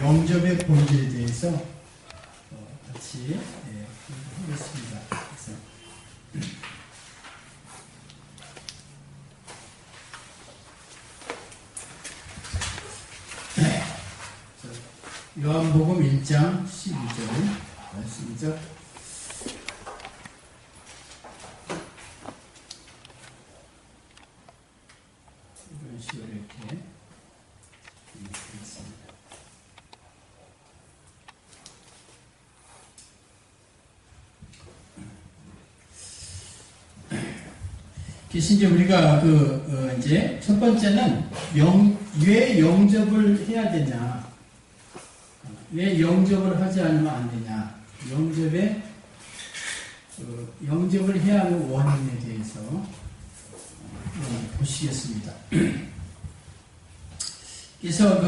영접의 본질에 대해서 같이 하겠습니다. 요한복음 1장 12절 말씀이죠. 이런 식으로 이렇게 있습니다. 그래서 이제 우리가 이제 첫 번째는 왜 영접을 해야 되냐? 왜 영접을 하지 않으면 안 되냐? 영접을 해야 하는 원인에 대해서 보시겠습니다. 그래서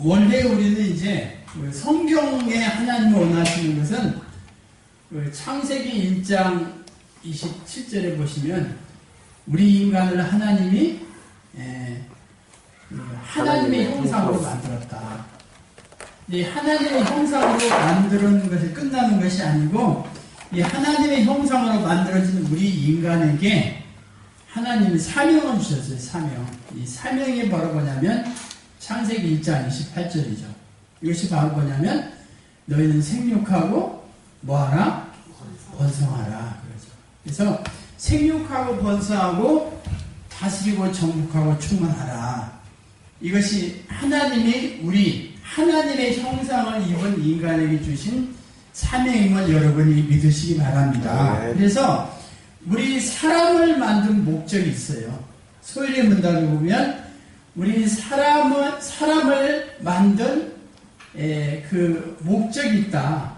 원래 우리는 이제 성경에 하나님을 원하시는 것은 창세기 1장 27절에 보시면 우리 인간을 하나님이 하나님의 형상으로 만들었다. 이 하나님의 형상으로 만드는 것이 끝나는 것이 아니고 이 하나님의 형상으로 만들어진 우리 인간에게 하나님이 사명을 주셨어요. 사명. 이 사명이 바로 뭐냐면 창세기 1장 28절이죠. 이것이 바로 뭐냐면 너희는 생육하고 뭐하라? 번성하라. 그래서 생육하고 번성하고 다스리고 정복하고 충만하라. 이것이 하나님이 하나님의 형상을 입은 인간에게 주신 사명임을 여러분이 믿으시기 바랍니다. 네. 그래서 우리 사람을 만든 목적이 있어요. 소위의 문답에 보면 우리 사람을 만든 그 목적이 있다.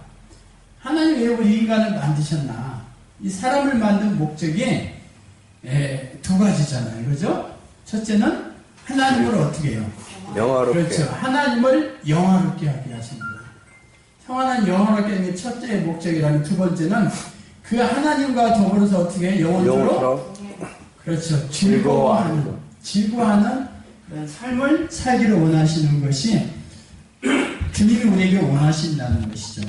하나님 왜 우리 인간을 만드셨나? 이 사람을 만든 목적이 두 가지잖아요. 그죠? 첫째는 하나님을 어떻게 해요? 영화롭게. 그렇죠. 하나님을 영화롭게 하게 하신 거예요. 하나님 영화롭게 하는 게 첫째 목적이라면 두 번째는 그 하나님과 더불어서 어떻게 해요? 영원토록 그렇죠. 즐거워하는 그런 삶을 살기를 원하시는 것이 주님이 우리에게 원하신다는 것이죠.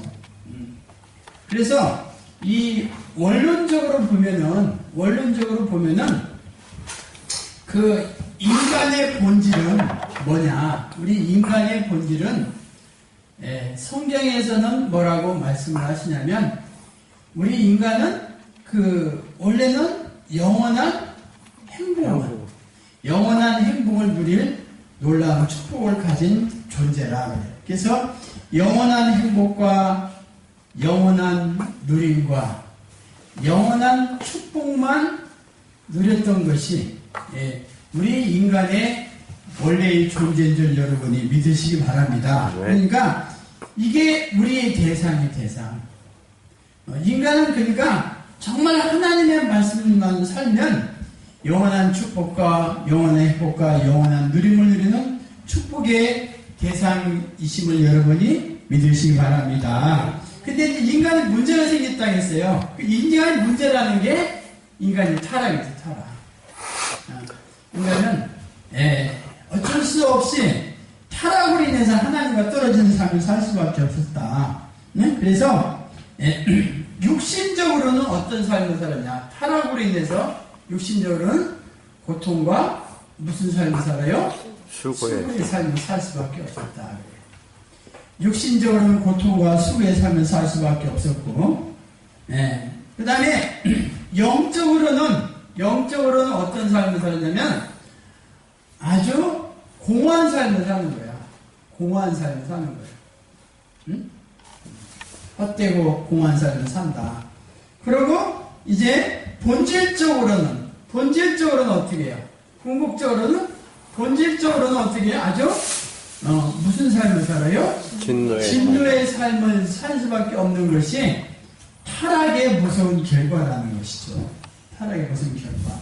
그래서 이 원론적으로 보면은 그 인간의 본질은 뭐냐? 우리 인간의 본질은 성경에서는 뭐라고 말씀을 하시냐면 우리 인간은 원래는 영원한 행복을 누릴 놀라운 축복을 가진 존재라 그래요. 그래서 영원한 행복과 영원한 누림과 영원한 축복만 누렸던 것이 우리 인간의 원래의 존재인 줄 여러분이 믿으시기 바랍니다. 그러니까 이게 우리의 대상. 인간은 그러니까 정말 하나님의 말씀만 살면 영원한 축복과 영원한 행복과 영원한 누림을 누리는 축복의 대상이심을 여러분이 믿으시기 바랍니다. 근데 이제 인간은 문제가 생겼다고 했어요. 인간의 문제라는 게 인간의 타락이죠, 타락. 인간은 어쩔 수 없이 타락으로 인해서 하나님과 떨어지는 삶을 살 수밖에 없었다. 네? 그래서 육신적으로는 어떤 삶을 살았냐? 타락으로 인해서 육신적으로는 고통과 무슨 삶을 살아요? 수고의 삶을 살 수밖에 없었다. 육신적으로는 고통과 수고의 삶을 살 수밖에 없었고, 그 다음에 영적으로는 어떤 삶을 살았냐면 아주 공허한 삶을 사는 거야. 공허한 삶을 사는 거야. 응? 헛되고 공허한 삶을 산다. 그리고 이제 본질적으로는 어떻게 해요? 본질적으로는 어떻게 해요? 아주 무슨 삶을 살아요? 진노의 삶을 살 수밖에 없는 것이 타락의 무서운 결과라는 것이죠. 타락의 무서운 결과.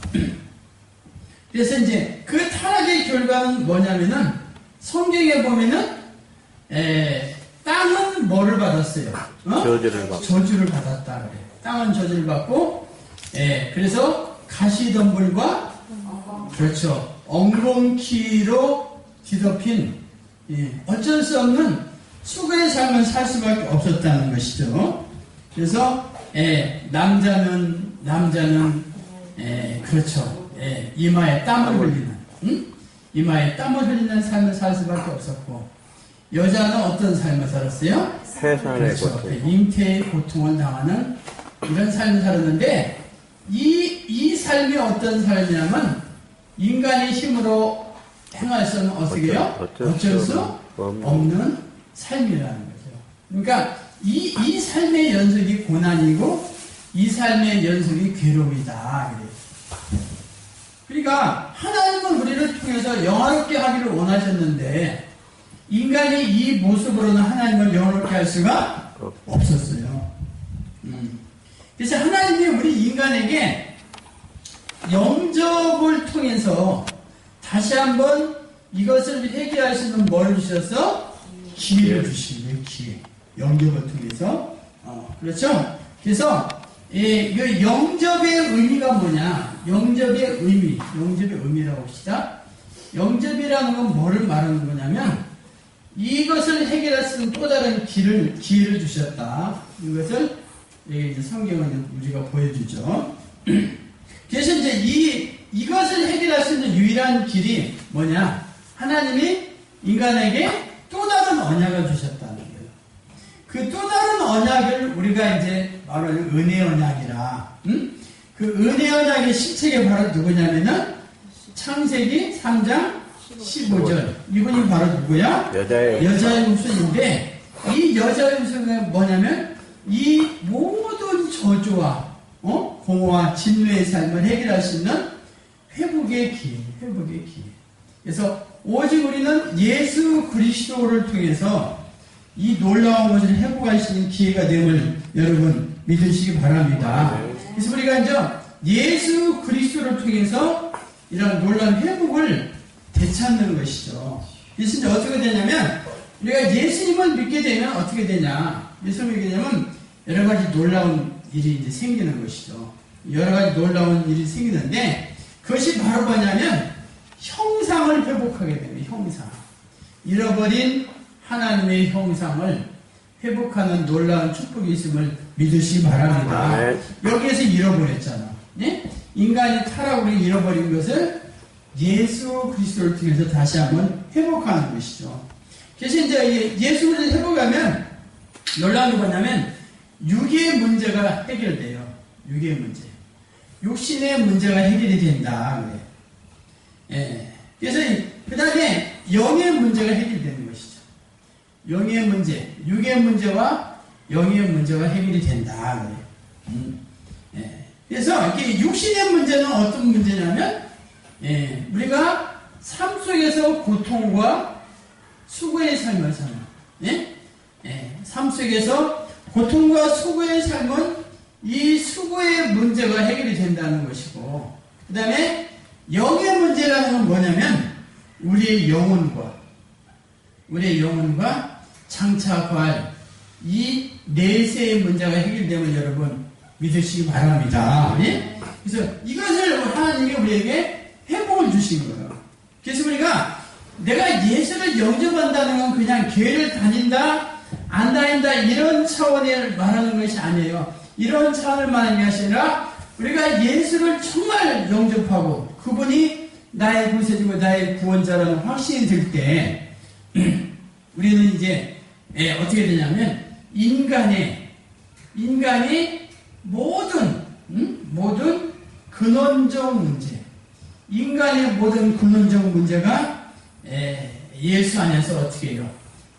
그래서 이제 그 타락의 결과는 뭐냐면은 성경에 보면은 땅은 뭐를 받았어요? 저주를 받았다 그래. 땅은 저주를 받고, 그래서 가시덤불과 그렇죠. 엉겅퀴로 뒤덮인 어쩔 수 없는 수고의 삶을 살 수밖에 없었다는 것이죠. 그래서 남자는 그렇죠. 이마에 땀을 흘리는, 이마에 땀을 흘리는 삶을 살 수밖에 없었고, 여자는 어떤 삶을 살았어요? 세상의 그렇죠. 고통. 잉태의 고통을 당하는 이런 삶을 살았는데, 이 삶이 어떤 삶이냐면 인간의 힘으로 행할 수는 어떻게 해요? 어쩔 수 없는 삶이라는 거죠. 그러니까 이 삶의 연속이 고난이고 이 삶의 연속이 괴로움이다. 그래요. 그러니까 하나님은 우리를 통해서 영화롭게 하기를 원하셨는데 인간이 이 모습으로는 하나님을 영화롭게 할 수가 없었어요. 그래서 하나님이 우리 인간에게 영접을 통해서 다시 한번 이것을 해결할 수 있는 뭘 주셨어? 기회를 주신 거예요. 기회. 영접을 통해서. 그렇죠? 그래서 이 영접의 의미가 뭐냐? 영접의 의미라고 합시다. 영접이라는 건 뭐를 말하는 거냐면 이것을 해결할 수 있는 또 다른 기회를 주셨다. 이것을 이제 성경은 우리가 보여주죠. 그래서 이제 이것을 해결할 수 있는 유일한 길이 뭐냐? 하나님이 인간에게 또 다른 언약을 주셨다는 거예요. 그 또 다른 언약을 우리가 이제 말하는 은혜 언약이라. 그 은혜 언약의 실체가 바로 누구냐면은 창세기 3장 15절. 이분이 바로 누구야? 여자의 후손인데 이 여자의 후손은 뭐냐면 이 모든 저주와 공허와 진노의 삶을 해결할 수 있는 회복의 기회. 그래서 오직 우리는 예수 그리스도를 통해서 이 놀라운 것을 회복할 수 있는 기회가 됨을 여러분 믿으시기 바랍니다. 그래서 우리가 이제 예수 그리스도를 통해서 이런 놀라운 회복을 되찾는 것이죠. 그래서 이제 어떻게 되냐면 우리가 예수님을 믿게 되면 어떻게 되냐? 예수님을 믿게 되면 여러 가지 놀라운 일이 이제 생기는 것이죠. 여러 가지 놀라운 일이 생기는데 그것이 바로 뭐냐면 형상을 회복하게 됩니다. 형상. 잃어버린 하나님의 형상을 회복하는 놀라운 축복이 있음을 믿으시기 바랍니다. 여기에서 잃어버렸잖아. 네? 인간이 타락으로 잃어버린 것을 예수 그리스도를 통해서 다시 한번 회복하는 것이죠. 그래서 이제 예수를 회복하면 놀라운 게 뭐냐면 육의 문제가 해결돼요. 육의 문제. 육신의 문제가 해결이 된다. 예. 그래서 그 다음에 영의 문제가 해결되는 것이죠. 영의 문제, 육의 문제와 영의 문제가 해결이 된다. 예. 그래서 이렇게 육신의 문제는 어떤 문제냐면 우리가 삶 속에서 고통과 수고의 삶을 사는 삶 속에서 고통과 수고의 삶은 이 수고의 문제가 해결이 된다는 것이고 그 다음에 영의 문제라는 건 뭐냐면 우리의 영혼과 장차 이 내세의 문제가 해결되면 여러분 믿으시기 바랍니다. 예? 그래서 이것을 하나님이 우리에게 회복을 주신 거예요. 그래서 우리가 내가 예수를 영접한다는 건 그냥 교회를 다닌다 안 다닌다 이런 차원을 말하는 것이 아니에요. 이런 차원을 말하는 것이 아니라 우리가 예수를 정말 영접하고 그분이 나의 구세주고 나의 구원자라는 확신이 들 때 우리는 이제 어떻게 되냐면 인간이 모든 근원적 문제 인간의 모든 근원적 문제가 예수 안에서 어떻게 해요?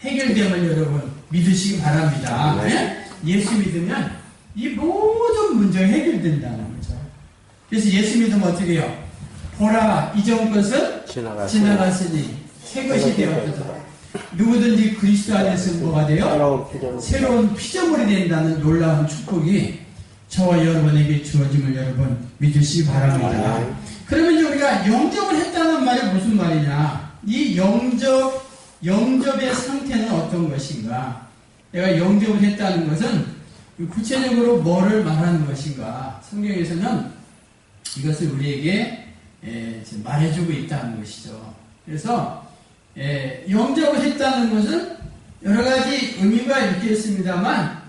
해결됨을 여러분 믿으시기 바랍니다. 네? 예수 믿으면 이 모든 문제가 해결된다는 거죠. 그래서 예수 믿으면 어떻게 해요? 보라 이전 것은 지나갔으니 새 것이 되었다. 누구든지 그리스도 안에서 뭐가 돼요? 새로운 피조물이 된다는 놀라운 축복이 저와 여러분에게 주어짐을 여러분 믿으시기 바랍니다. 그러면 이제 우리가 영접을 했다는 말이 무슨 말이냐? 이 영접의 상태는 어떤 것인가? 내가 영접을 했다는 것은 구체적으로 뭐를 말하는 것인가? 성경에서는 이것을 우리에게 말해주고 있다는 것이죠. 그래서 영접을 했다는 것은 여러 가지 의미가 있겠습니다만,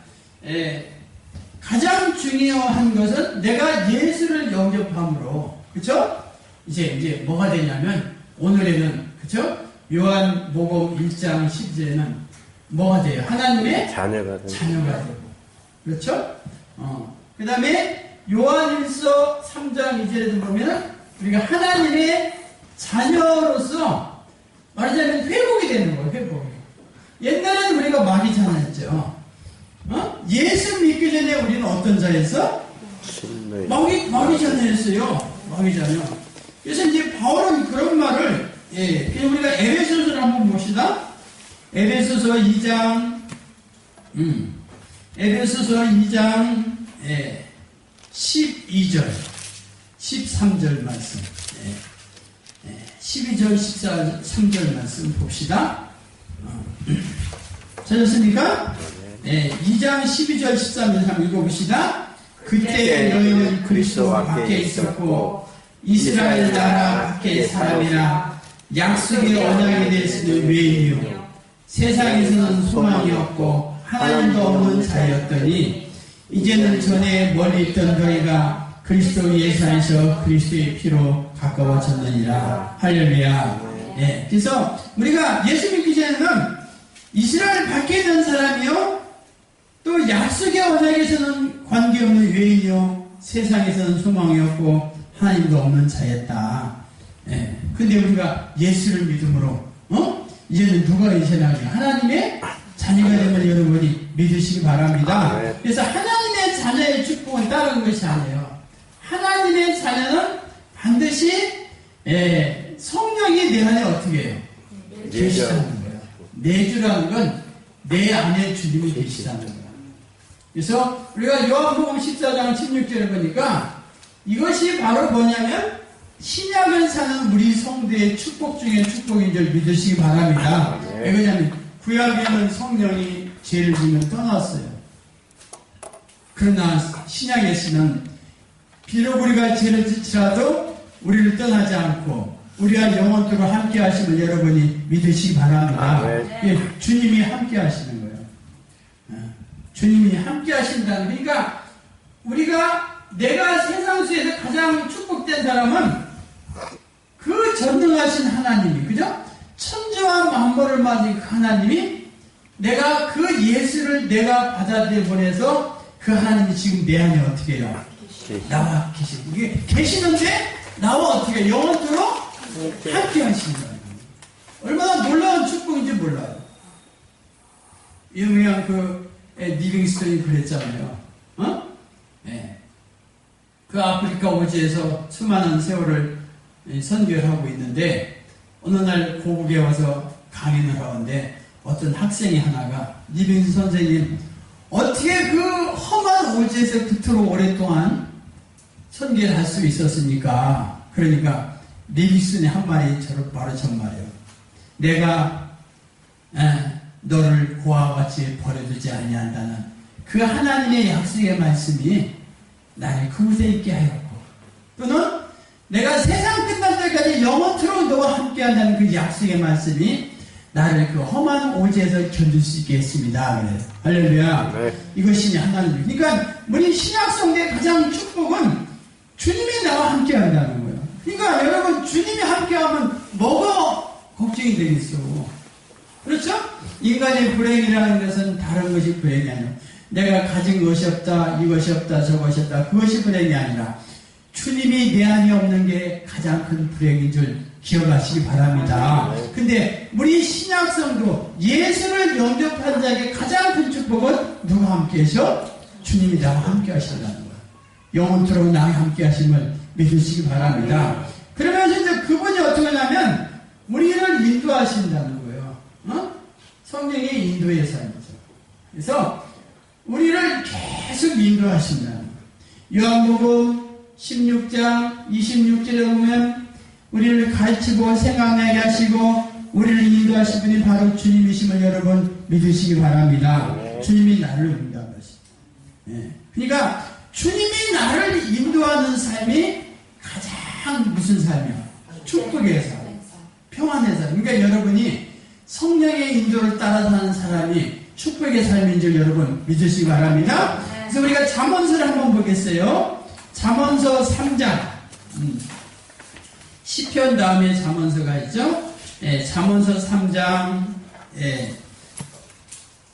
가장 중요한 것은 내가 예수를 영접함으로, 그쵸? 이제 뭐가 되냐면, 오늘에는, 그쵸? 요한복음 1장 12절에는 뭐가 돼요? 하나님의 자녀가 되고. 그렇죠? 그 다음에 요한일서 3장 2절에도 보면 우리가 하나님의 자녀로서 말하자면 회복이 되는 거예요. 회복이. 옛날에는 우리가 마귀 자녀였죠. 예수 믿기 전에 우리는 어떤 자였어? 마귀 자녀였어요. 마귀 자녀. 그래서 이제 바울은 그런 말을 그냥 우리가 에베소서를 한번 봅시다. 에베소서 2장 에베소서 2장 12절 13절 말씀 12절 13절 말씀 봅시다. 찾았습니까? 2장 12절 13절 한번 읽어봅시다. 그때 너희는 그리스도 밖에 있었고 이스라엘 나라 밖의 사람이라 약속의 언약에 대해서는 외인이요 세상에서는 소망이 없고 하나님도 없는 자였더니 이제는 전에 멀리 있던 너희가 그리스도 예수 안에서 그리스도의 피로 가까워졌느니라. 할렐루야. 그래서 우리가 예수 믿기 전에는 이스라엘 밖에 있는 사람이요 또 약속의 언약에서는 관계없는 외인이요 세상에서는 소망이 없고 하나님도 없는 자였다. 근데 우리가 예수를 믿음으로 이제는 누가 이 세상에 하나님의 자녀가 되면 여러분이 믿으시기 바랍니다. 그래서 하나님의 자녀의 축복은 다른 것이 아니에요. 하나님의 자녀는 반드시 성령이 내 안에 어떻게 해요? 계시다는 거예요. 내주라는 건 내 안에 주님이 계시다는 거예요. 그래서 우리가 요한복음 14장 16절에 보니까 이것이 바로 뭐냐면 신약을 사는 우리 성도의 축복 중에 축복인 줄 믿으시기 바랍니다. 왜냐하면 구약에는 성령이 죄를 지면 떠났어요. 그러나 신약에서는 비록 우리가 죄를 지더라도 우리를 떠나지 않고 우리와 영원토록 함께 하심을 여러분이 믿으시기 바랍니다. 주님이 함께 하시는 거예요. 주님이 함께 하신다는, 그러니까 내가 세상 속에서 가장 축복된 사람은 그 전능하신 하나님이, 그죠? 천지와 만물을 만든 그 하나님이 내가 그 예수를 내가 받아들여 보내서 그 하나님이 지금 내 안에 어떻게 해요? 나와 계시고, 이게 계시는데 나와 어떻게 해요? 영원토록 함께 하시는 거예요. 얼마나 놀라운 축복인지 몰라요. 유명한 리빙스턴이 그랬잖아요. 그 아프리카 오지에서 수많은 세월을 선교를 하고 있는데 어느 날 고국에 와서 강연을 하는데 어떤 학생이 하나가 리빙스턴 선생님 어떻게 그 험한 오지에서 그토록 오랫동안 선교를 할 수 있었습니까? 그러니까 리빙스턴이 한 말이 바로 전 말이에요. 내가 너를 고아와 같이 버려두지 아니한다는 그 하나님의 약속의 말씀이 나를 그곳에 있게 하였고 또는 내가 세상 끝날 때까지 영원토록 너와 함께한다는 그 약속의 말씀이 나를 그 험한 오지에서 견딜 수 있게 했습니다. 그래요. 할렐루야. 네. 이것이 하나님. 그러니까 우리 신약성대의 가장 축복은 주님이 나와 함께한다는 거예요. 그러니까 여러분 주님이 함께하면 뭐가 걱정이 되겠어. 그렇죠? 인간의 불행이라는 것은 다른 것이 불행이 아니라 내가 가진 것이 없다, 이것이 없다, 저것이 없다, 그것이 불행이 아니라 주님이 내 안에 없는 게 가장 큰 불행인 줄 기억하시기 바랍니다. 근데 우리 신약성도 예수를 영접한 자에게 가장 큰 축복은 누가 함께 하셔? 주님이 나와 함께 하신다는 거예요. 영원토록 나와 함께 하심을 믿으시기 바랍니다. 그러면서 이제 그분이 어떻게 하냐면 우리를 인도하신다는 거예요. 성령의 인도의 삶이죠. 그래서 우리를 계속 인도하신다는 거예요. 요한복음 16장 26절에 보면 우리를 가르치고 생각나게 하시고 우리를 인도하신 분이 바로 주님이심을 여러분 믿으시기 바랍니다. 주님이 나를 인도하십니다. 그러니까 주님이 나를 인도하는 삶이 가장 무슨 삶이야? 축복의 삶. 평안의 삶. 그러니까 여러분이 성령의 인도를 따라 사는 사람이 축복의 삶인 줄 여러분 믿으시기 바랍니다. 그래서 우리가 잠언서를 한번 보겠어요. 잠언서 3장. 시편 다음에 잠언서가 있죠. 잠언서 3장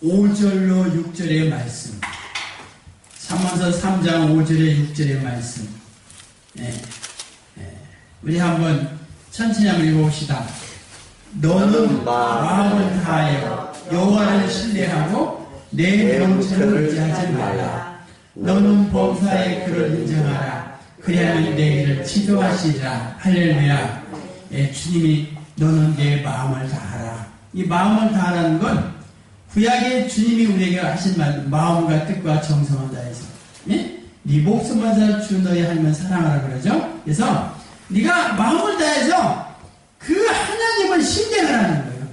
5절로 6절의 말씀. 잠언서 3장 5절에 6절의 말씀. 우리 한번 천천히 한번 읽어봅시다. 너는 마음을 다하여 여호와를 신뢰하고 내 명철을 의지하지 말라. 너는 범사의 글을 인정하라. 그리하면 내 길을 지도하시리라. 할렐루야. 주님이 너는 내 마음을 다하라. 이 마음을 다하라는 건 구약에 주님이 우리에게 하신 말, 마음과 뜻과 정성을 다해서 네 목숨을 주 너의 하나님을 사랑하라 그러죠. 그래서 네가 마음을 다해서 그 하나님을 신뢰를 하는 거예요.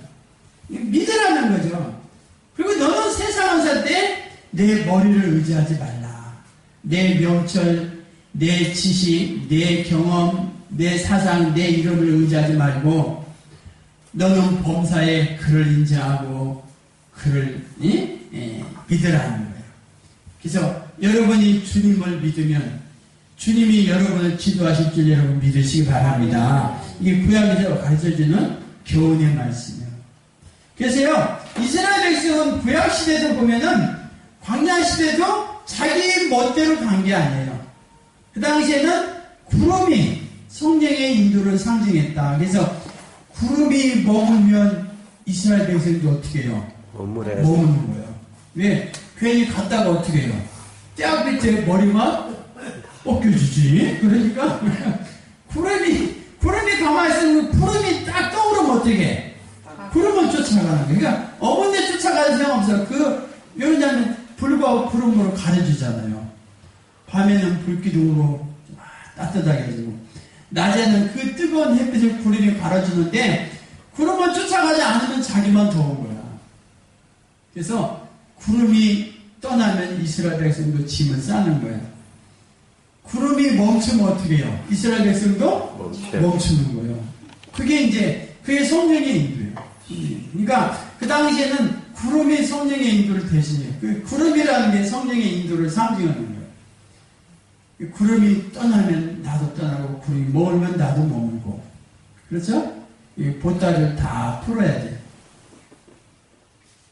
믿으라는 거죠. 그리고 너는 세상을 살 때 내 머리를 의지하지 말라. 내 명철, 내 지식, 내 경험, 내 사상, 내 이름을 의지하지 말고 너는 범사에 그를 인정하고 그를 믿으라는 거예요. 그래서 여러분이 주님을 믿으면 주님이 여러분을 지도하실 줄 여러분 믿으시기 바랍니다. 이게 구약에서 가르쳐주는 교훈의 말씀이에요. 그래서요, 이스라엘 백성은 구약시대도 보면은 광야시대도 자기 멋대로 간 게 아니에요. 그 당시에는 구름이 성령의 인도를 상징했다. 그래서 구름이 머물면 이스라엘 백성도 어떻게 해요? 머무는 거예요. 왜? 괜히 갔다가 어떻게 해요? 떼악 밑에 머리만 벗겨주지. 그러니까 구름이 가만히 있으면 구름이 딱 떠오르면 어떻게 해? 구름은 쫓아가는 거예요. 그러니까 어머니 쫓아가는 생각 없어요. 왜냐하면 불과 구름으로 가려주잖아요. 밤에는 불기둥으로 따뜻하게 해주고 낮에는 그 뜨거운 햇빛을 구름이 가려주는데 구름을 쫓아가지 않으면 자기만 더운 거야. 그래서 구름이 떠나면 이스라엘 백성도 짐을 싸는 거예요. 구름이 멈추면 어떻게 해요? 이스라엘 백성도 멈추는 거예요. 그게 성령의 인도예요. 그러니까 그 당시에는 구름이 성령의 인도를 대신해요. 그 구름이라는 게 성령의 인도를 상징하는 거예요. 구름이 떠나면 나도 떠나고 구름이 머물면 나도 머물고 그렇죠? 보따리를 다 풀어야 돼요.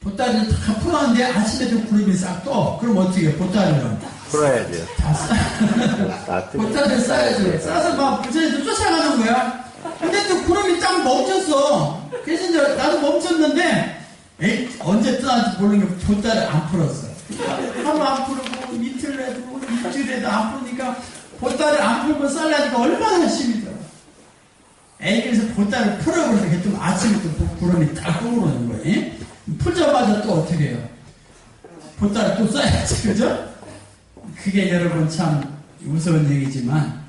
보따리를 다 풀었는데 아침에도 구름이 싹 떠. 그럼 어떻게 해요? 보따리를 풀어야 돼요. 보따리를 싸야죠. 싸서 막 부처님도 쫓아가는 거야. 근데 또 구름이 딱 멈췄어. 그래서 이제 나도 멈췄는데 언제 떠날지 모르는 게 보따리 안 풀었어. 하루 안 풀고 이틀 해도 일주일에도 안 풀으니까 보따리 안 풀고 쌀라니까 얼마나 힘이 들어. 그래서 보따리를 풀어버려서 또 아침에 또 구름이 딱 떠오르는 거예요. 풀자마자 또 어떻게 해요? 보따리 또 싸야지, 그죠? 그게 여러분 참 무서운 얘기지만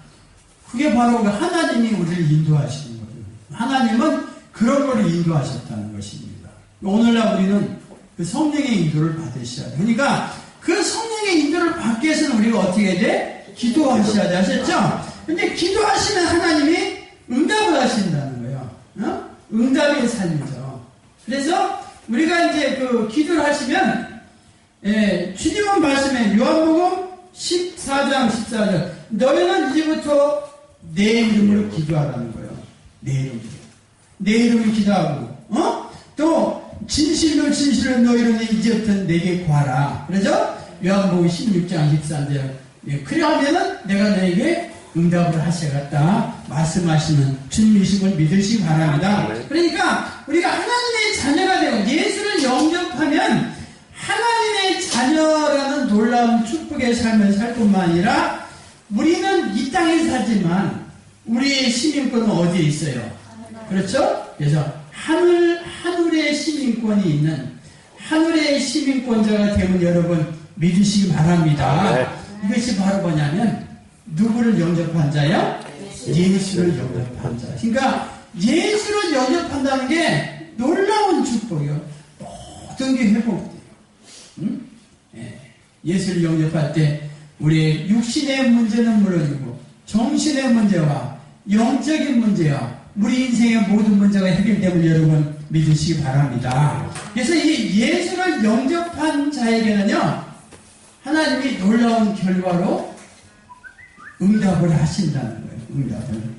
그게 바로 하나님이 우리를 인도하시는 거예요. 하나님은 그런 걸 인도하셨다는 것입니다. 오늘날 우리는 그 성령의 인도를 받으셔야 돼요. 그러니까 그 성령의 인도를 받기 위해서는 우리가 어떻게 해야 돼? 기도하셔야 돼. 아셨죠? 근데 기도하시면 하나님이 응답을 하신다는 거예요. 응답의 삶이죠. 그래서 우리가 이제 그 기도를 하시면 주님은 말씀에 요한복음 14장 14절 너희는 이제부터 내 이름으로 기도하라는 거예요. 내 이름을 기도하고 또 진실로 너희는 이제부터 내게 구하라. 그래서 요한복음 16장 13절 그리하면은 내가 너에게 응답을 하시겠다 말씀하시는 주님이심을 믿으시기 바랍니다. 그러니까 우리가 하나님의 자녀가 되고 예수를 영접하면 하나님의 자녀라는 놀라운 축복의 삶을 살 뿐만 아니라 우리는 이 땅에 살지만 우리의 시민권은 어디에 있어요? 그렇죠? 그래서 하늘의 시민권이 있는 하늘의 시민권자가 되면 여러분 믿으시기 바랍니다. 이것이 바로 뭐냐면 누구를 영접한 자요? 예수를 영접한 자. 그러니까 예수를 영접한다는 게 놀라운 축복이요. 모든 게 회복돼요. 예수를 영접할 때 우리의 육신의 문제는 물론이고 정신의 문제와 영적인 문제와 우리 인생의 모든 문제가 해결됨을 여러분 믿으시기 바랍니다. 그래서 이 예수를 영접한 자에게는요, 하나님이 놀라운 결과로 응답을 하신다는 거예요. 응답을.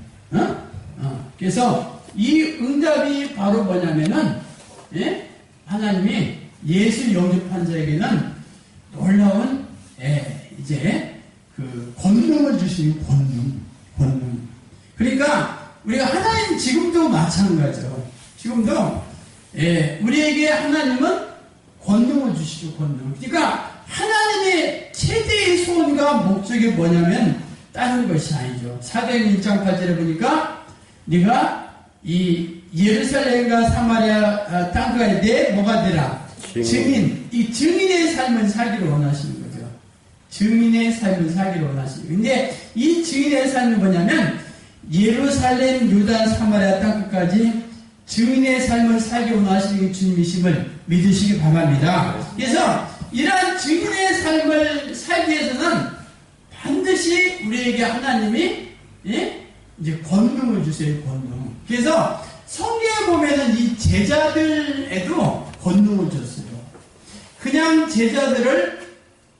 그래서 이 응답이 바로 뭐냐면은, 예? 하나님이 예수 영접한 자에게는 놀라운, 이제, 권능을 주시는 권능. 그러니까, 우리가 하나님 지금도 마찬가지죠. 지금도, 우리에게 하나님은 권능을 주시죠, 권능. 그러니까, 하나님의 최대의 소원과 목적이 뭐냐면, 다른 것이 아니죠. 사도행 1장 8절에 보니까, 네가 이 예루살렘과 사마리아 땅까지 내 뭐가 되라? 증인. 이 증인의 삶을 살기를 원하시는 거죠. 증인의 삶을 살기를 원하시는 거죠. 근데 이 증인의 삶이 뭐냐면 예루살렘, 유다, 사마리아 땅까지 증인의 삶을 살기 원하시는 주님이심을 믿으시기 바랍니다. 그래서 이러한 증인의 삶을 살기 위해서는 반드시 우리에게 하나님이 이제 권능을 주세요. 권능. 그래서 성경에 보면은 이 제자들에도 권능을 줬어요. 그냥 제자들을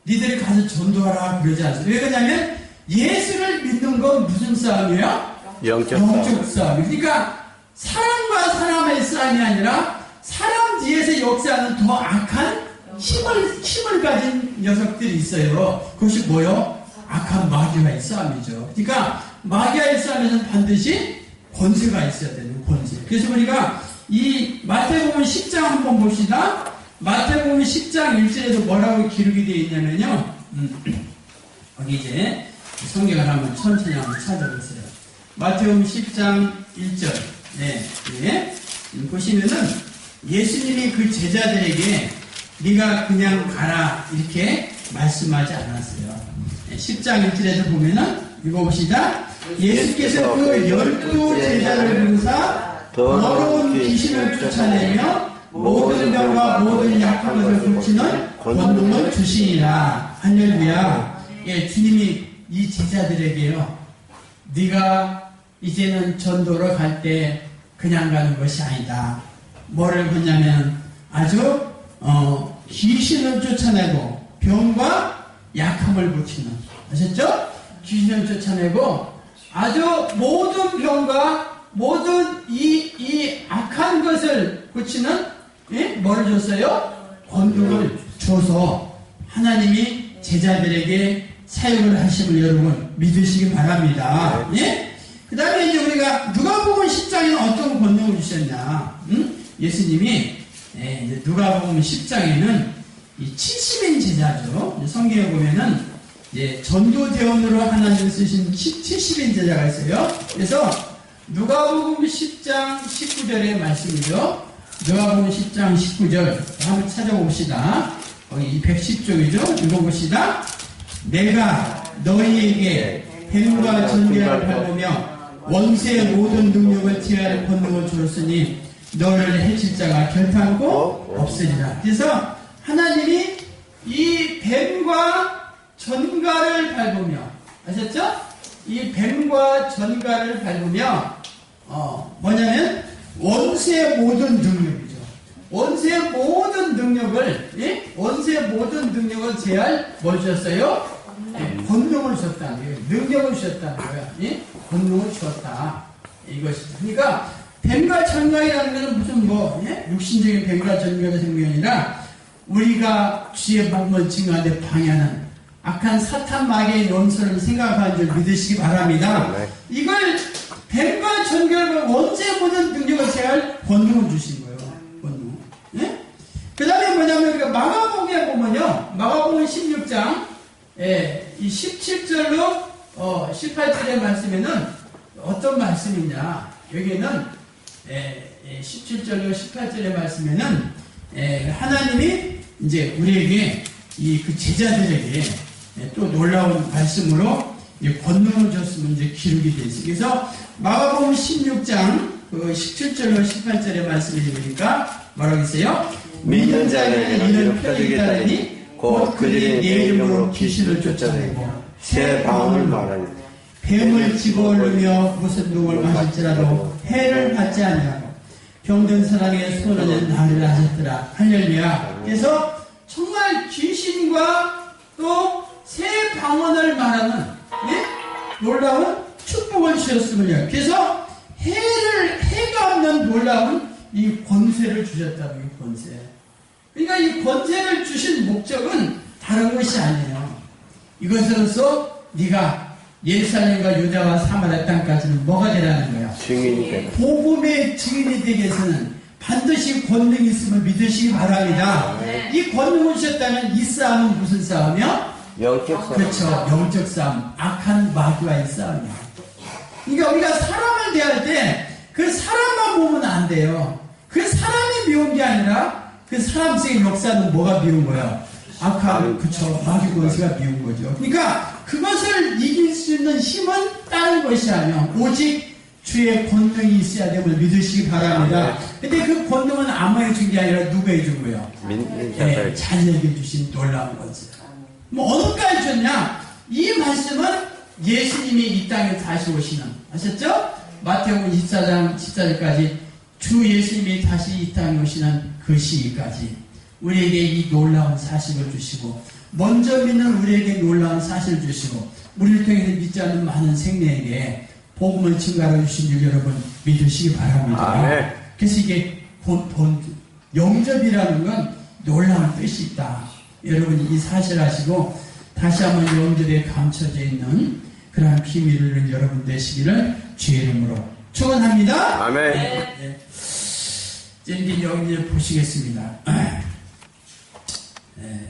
니들이 가서 전도하라 그러지 않습니다. 왜 그러냐면 예수를 믿는 건 무슨 싸움이에요? 영적 싸움. 그러니까 사람과 사람의 싸움이 아니라 사람 뒤에서 역사하는 더 악한 힘을 가진 녀석들이 있어요. 그것이 뭐요? 악한 마귀와의 싸움이죠. 그러니까 마귀와의 싸움에서는 반드시 권세가 있어야 되는 권세. 그래서 우리가 이 마태복음 10장 한번 봅시다. 마태복음 10장 1절에도 뭐라고 기록이 되어 있냐면요. 여기 이제 성경을 한번 천천히 한번 찾아보세요. 마태복음 10장 1절. 보시면은 예수님이 그 제자들에게 네가 그냥 가라 이렇게 말씀하지 않았어요. 10장 1절에서 보면은 읽어봅시다. 예수께서 그 12 제자를 부르사 더러운 귀신을 쫓아내며 모든 병과 모든 약한 것을 고치는 권능을 주시니라. 할렐루야. 주님이 이 제자들에게요, 네가 이제는 전도로 갈 때 그냥 가는 것이 아니다. 뭐를 보냐면 아주 귀신을 쫓아내고 병과 약함을 고치는, 아셨죠? 귀신을 쫓아내고 아주 모든 병과 모든 이 악한 것을 고치는 뭐를 줬어요? 권능을 줘서 하나님이 제자들에게 사역을 하심을 여러분 믿으시기 바랍니다. 그 다음에 이제 우리가 누가복음 10장에는 어떤 권능을 주셨냐? 예수님이 이제 누가복음 10장에는 이 70인 제자죠. 성경에 보면은 이제 전도대원으로 하나님 쓰신 70인 제자가 있어요. 그래서 누가복음 10장 19절의 말씀이죠. 누가복음 10장 19절 한번 찾아봅시다. 거기 110쪽이죠. 읽어봅시다. 내가 너희에게 뱀과 전개를 밟으며 원수의 모든 능력을 제할 권능을 주었으니 너를 해칠 자가 결탄코 없으리라. 그래서 하나님이 이 뱀과 전갈을 밟으며, 아셨죠? 이 뱀과 전갈을 밟으며 뭐냐면 원수의 모든 능력이죠. 원수의 모든 능력을 원수의 모든 능력을 제할 뭘 주셨어요? 권능을 주셨다는 거예요. 능력을 주셨다는 거예요. 권능을 주셨다. 이것이죠. 그러니까 뱀과 전갈이라는 것은 무슨 육신적인 뱀과 전갈의 생명이 아니라 우리가 주의 복음을 증거하는데 방해하는 악한 사탄 마귀의 연설을 생각하는 줄 믿으시기 바랍니다. 이걸 뱀과 전갈과 원수의 모든 능력을 제할 권능을 주신 거예요. 권능. 그 다음에 뭐냐면 우리가 마가복음에 보면요, 마가복음 16장 이 17절로 18절의 말씀에는 어떤 말씀이냐? 여기에는 17절로 18절의 말씀에는 하나님이 이제 우리에게 그 제자들에게 또 놀라운 말씀으로 권능을 줬으면 이제 기록이 되어 있어요. 그래서 마가복음 16장 17절로 18절의 말씀을 읽으니까 뭐라고 했어요? 믿는 자에게는 이는 표적이 있다니 곧 그들이 내 이름으로 귀신을 쫓아내고 새 방언을 말하니 뱀을 집어올리며 무슨 독을 마실지라도 해를 받지 아니하고 병든 사람에게 손을 나으리라 하셨더라. 할렐루야. 그래서 정말 귀신과 또 새 방언을 말하는 놀라운 축복을 주셨음을요. 그래서 해가 없는 놀라운 이 권세를 주셨다고. 이 권세. 그러니까 이 권세를 주신 목적은 다른 것이 아니에요. 이것으로서 네가 예루살렘과 유다와 사마리아 땅까지는 뭐가 되라는 거야? 증인이 되라. 복음의 증인이 되기 위해서는 반드시 권능이 있음을 믿으시기 바랍니다. 이 권능을 주셨다면 이 싸움은 무슨 싸움이요? 영적 싸움. 그렇죠. 영적 싸움. 악한 마귀와의 싸움이야. 그러니까 우리가 사람을 대할 때 그 사람만 보면 안 돼요. 그 사람이 미운 게 아니라 그 사람 속의 역사는 뭐가 미운 거야? 악한, 그쵸. 마귀 권세가 미운 거죠. 그러니까 그것을 이길 수 있는 힘은 다른 것이 아니요. 오직 주의 권능이 있어야 됨을 믿으시기 바랍니다. 근데 그 권능은 아무에게 준 게 아니라 누가 해준 거예요? 자녀에게 주신 놀라운 권세. 뭐 어느까지 줬냐? 이 말씀은 예수님이 이 땅에 다시 오시는, 아셨죠? 마태복음 24장 14절까지 주 예수님이 다시 이 땅에 오시는 그 시기까지 우리에게 이 놀라운 사실을 주시고, 먼저 믿는 우리에게 놀라운 사실을 주시고, 우리를 통해서 믿지 않는 많은 생명에게 복음을 증가로 주신 줄 여러분 믿으시기 바랍니다. 아멘. 그래서 이게 영접이라는 건 놀라운 뜻이 있다. 여러분이 이 사실 아시고 다시 한번 영접에 감춰져 있는 그러한 비밀을 여러분 되시기를 주의 이름으로 축원합니다. 아멘. 네. 이제 여기 보시겠습니다. 네.